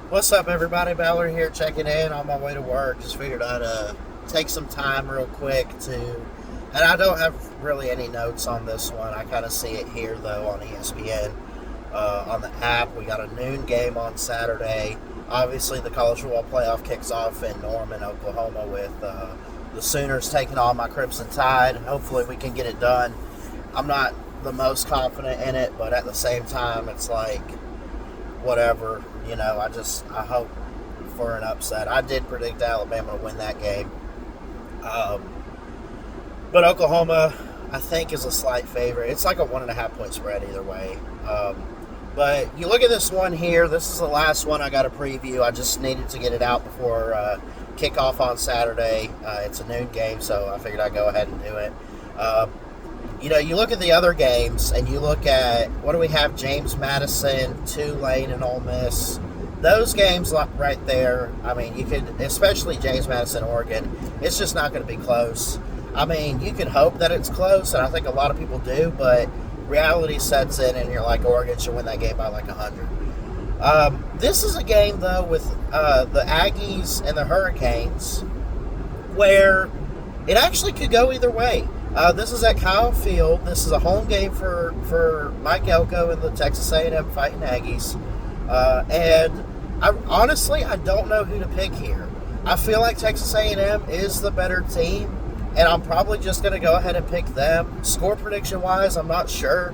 What's up, everybody? Ballard here, checking in on my way to work. Just figured I'd take some time real quick and I don't have really any notes on this one. I kind of see it here though on ESPN on the app. We got a noon game on Saturday. Obviously, the college football playoff kicks off in Norman, Oklahoma, with the Sooners taking on my Crimson Tide. Hopefully, we can get it done. I'm not the most confident in it, but at the same time, it's like whatever. I hope for an upset. I did predict Alabama to win that game. Um, but Oklahoma, I think, is a slight favorite. It's like a 1.5 point spread either way. But you look at this one here. This is the last one I got to preview. I just needed to get it out before kickoff on Saturday. It's a noon game, so I figured I'd go ahead and do it. Uh, you look at the other games, and you look at what do we have? James Madison, Tulane, and Ole Miss. Those games right there. I mean, you could, especially James Madison, Oregon. It's just not going to be close. I mean, you can hope that it's close, and I think a lot of people do, but reality sets in, and you're like, Oregon should win that game by like 100. This is a game though with the Aggies and the Hurricanes, where it actually could go either way. This is at Kyle Field. This is a home game for Mike Elko and the Texas A&M Fighting Aggies. And I don't know who to pick here. I feel like Texas A&M is the better team, and I'm probably just going to go ahead and pick them. Score prediction wise, I'm not sure,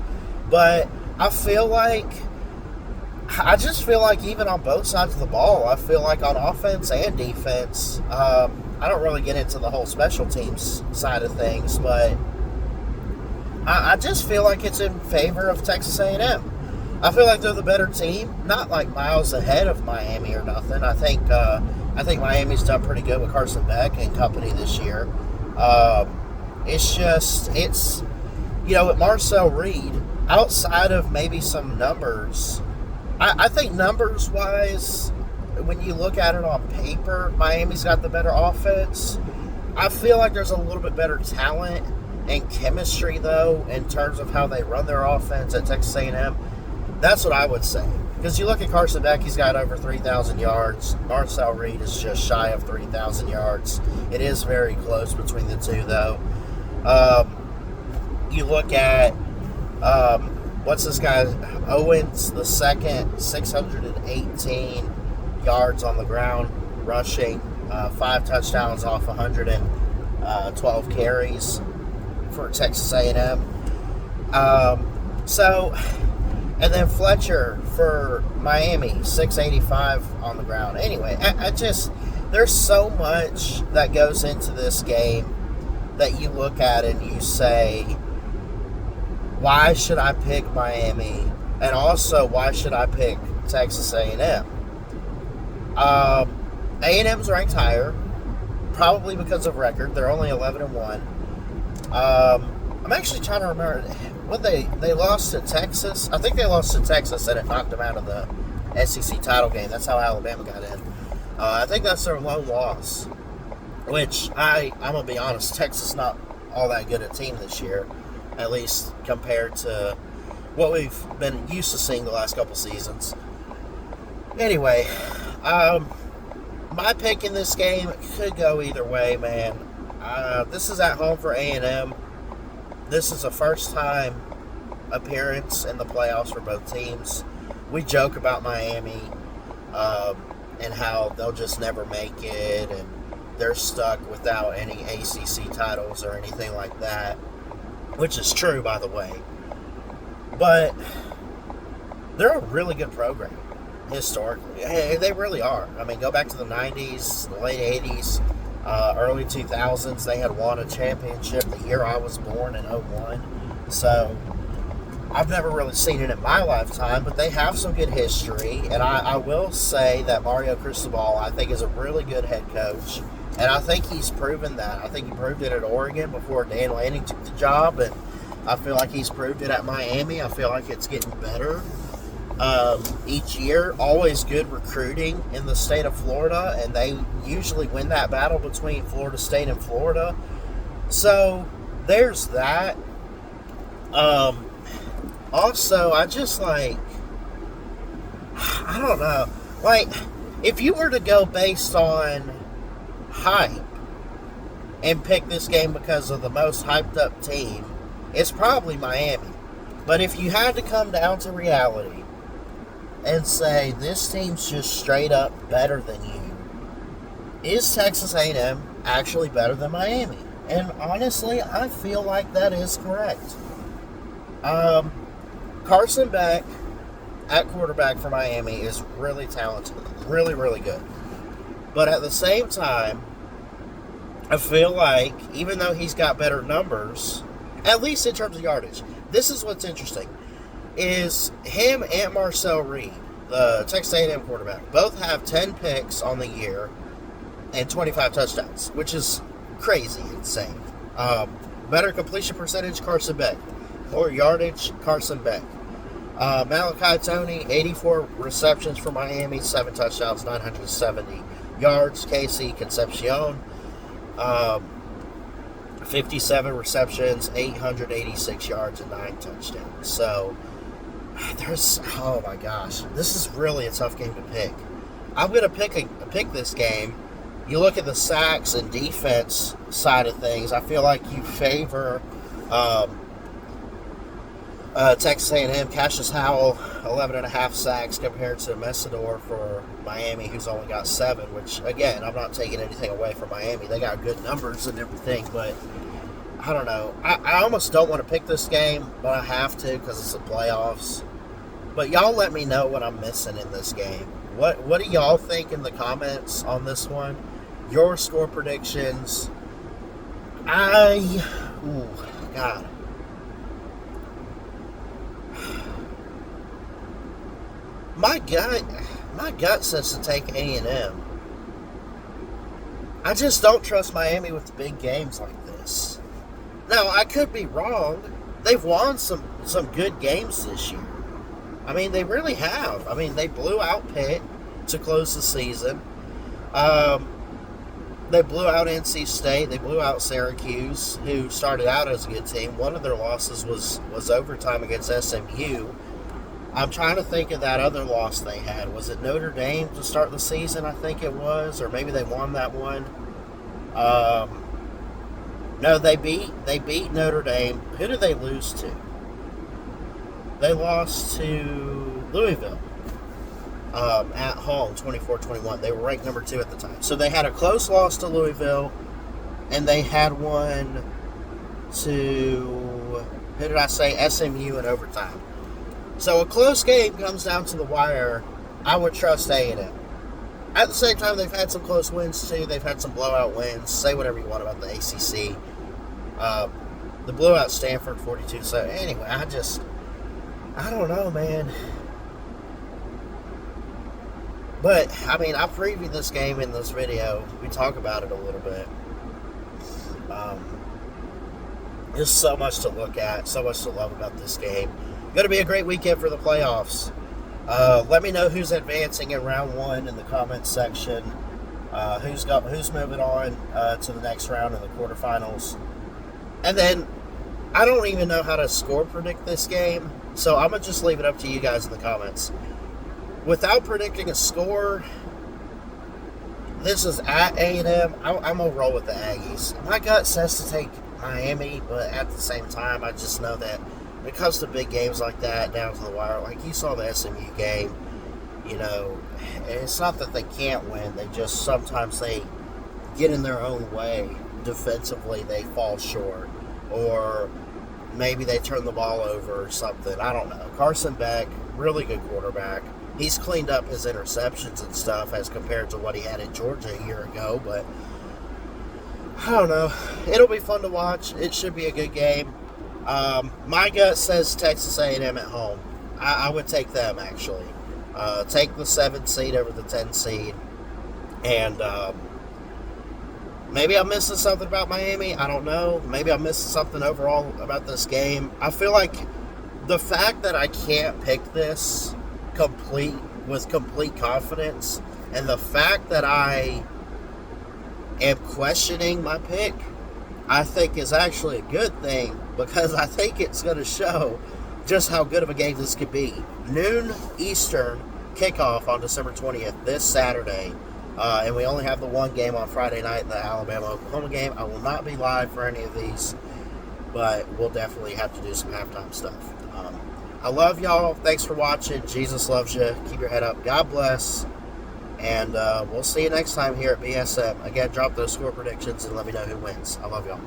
but I just feel like even on both sides of the ball, I feel like on offense and defense, I don't really get into the whole special teams side of things, but I just feel like it's in favor of Texas A&M. I feel like they're the better team, not like miles ahead of Miami or nothing. I think Miami's done pretty good with Carson Beck and company this year. With Marcel Reed, outside of maybe some numbers, I think numbers-wise, when you look at it on paper, Miami's got the better offense. I feel like there's a little bit better talent and chemistry, though, in terms of how they run their offense at Texas A&M. That's what I would say. Because you look at Carson Beck, he's got over 3,000 yards. Marcel Reed is just shy of 3,000 yards. It is very close between the two, though. You look at, what's this guy? Owens the second, 618 yards on the ground, rushing, 5 touchdowns off 112 carries for Texas A&M. And then Fletcher for Miami, 685 on the ground. Anyway, there's so much that goes into this game that you look at and you say, why should I pick Miami? And also, why should I pick Texas A&M? A&M's ranked higher, probably because of record. They're only 11-1. I'm actually trying to remember when they lost to Texas. I think they lost to Texas, and it knocked them out of the SEC title game. That's how Alabama got in. I think that's their lone loss. Which I'm gonna be honest, Texas not all that good a team this year, at least compared to what we've been used to seeing the last couple seasons. Anyway, my pick in this game could go either way, man. This is at home for A&M. This is a first-time appearance in the playoffs for both teams. We joke about Miami and how they'll just never make it, and they're stuck without any ACC titles or anything like that, which is true, by the way. But they're a really good program, historically. Hey, they really are. I mean, go back to the 90s, the late 80s, early 2000s. They had won a championship the year I was born in 01. So I've never really seen it in my lifetime, but they have some good history. And I will say that Mario Cristobal, I think, is a really good head coach. And I think he's proven that. I think he proved it at Oregon before Dan Lanning took the job. And I feel like he's proved it at Miami. I feel like it's getting better each year. Always good recruiting in the state of Florida, and they usually win that battle between Florida State and Florida. So there's that. Also, I don't know. If you were to go based on hype and pick this game because of the most hyped up team, it's probably Miami. But if you had to come down to reality and say this team's just straight up better than you, is Texas A&M actually better than Miami? And honestly, I feel like that is correct. Carson Beck at quarterback for Miami is really talented, really, really good. But at the same time, I feel like even though he's got better numbers, at least in terms of yardage, this is what's interesting, is him and Marcel Reed, the Texas A&M quarterback, both have 10 picks on the year and 25 touchdowns, which is crazy, insane. Better completion percentage, Carson Beck. More yardage, Carson Beck. Malachi Toney, 84 receptions for Miami, 7 touchdowns, 970 yards. Casey Concepcion, 57 receptions, 886 yards, and 9 touchdowns. So, oh my gosh, this is really a tough game to pick. I'm going to pick this game. You look at the sacks and defense side of things, I feel like you favor Texas A&M. Cassius Howell, 11.5 sacks compared to Messidor for Miami, who's only got 7, which, again, I'm not taking anything away from Miami. They got good numbers and everything, but I don't know. I almost don't want to pick this game, but I have to because it's the playoffs. But y'all let me know what I'm missing in this game. What do y'all think in the comments on this one? Your score predictions. God. My gut says to take A&M. I just don't trust Miami with big games like this. Now, I could be wrong. They've won some good games this year. I mean, they really have. I mean, they blew out Pitt to close the season. They blew out NC State. They blew out Syracuse, who started out as a good team. One of their losses was overtime against SMU. I'm trying to think of that other loss they had. Was it Notre Dame to start the season? I think it was, or maybe they won that one. No, they beat Notre Dame. Who did they lose to? They lost to Louisville at home, 24-21. They were ranked number 2 at the time. So they had a close loss to Louisville, and they had one to, who did I say, SMU in overtime. So a close game comes down to the wire. I would trust A&M. At the same time, they've had some close wins too. They've had some blowout wins. Say whatever you want about the ACC. The blew out Stanford 42. So anyway, I don't know, man. But, I mean, I previewed this game in this video. We talk about it a little bit. There's so much to look at, so much to love about this game. Going to be a great weekend for the playoffs. Let me know who's advancing in round 1 in the comments section. Who's moving on to the next round in the quarterfinals. And then, I don't even know how to score predict this game, so I'm going to just leave it up to you guys in the comments. Without predicting a score, this is at A&M. I'm going to roll with the Aggies. My gut says to take Miami, but at the same time, I just know that when it comes to big games like that, down to the wire, like you saw the SMU game, you know, it's not that they can't win. They just sometimes they get in their own way. Defensively, they fall short. Or maybe they turn the ball over or something. I don't know. Carson Beck, really good quarterback. He's cleaned up his interceptions and stuff as compared to what he had at Georgia a year ago. But I don't know. It'll be fun to watch. It should be a good game. My gut says Texas A&M at home. I would take them, actually. Take the 7 seed over the 10 seed. And maybe I'm missing something about Miami. I don't know. Maybe I'm missing something overall about this game. I feel like the fact that I can't pick this with complete confidence, and the fact that I am questioning my pick, I think is actually a good thing, because I think it's going to show just how good of a game this could be. Noon Eastern kickoff on December 20th, this Saturday. And we only have the one game on Friday night, the Alabama-Oklahoma game. I will not be live for any of these, but we'll definitely have to do some halftime stuff. I love y'all. Thanks for watching. Jesus loves you. Keep your head up. God bless. And we'll see you next time here at BSM. Again, drop those score predictions and let me know who wins. I love y'all.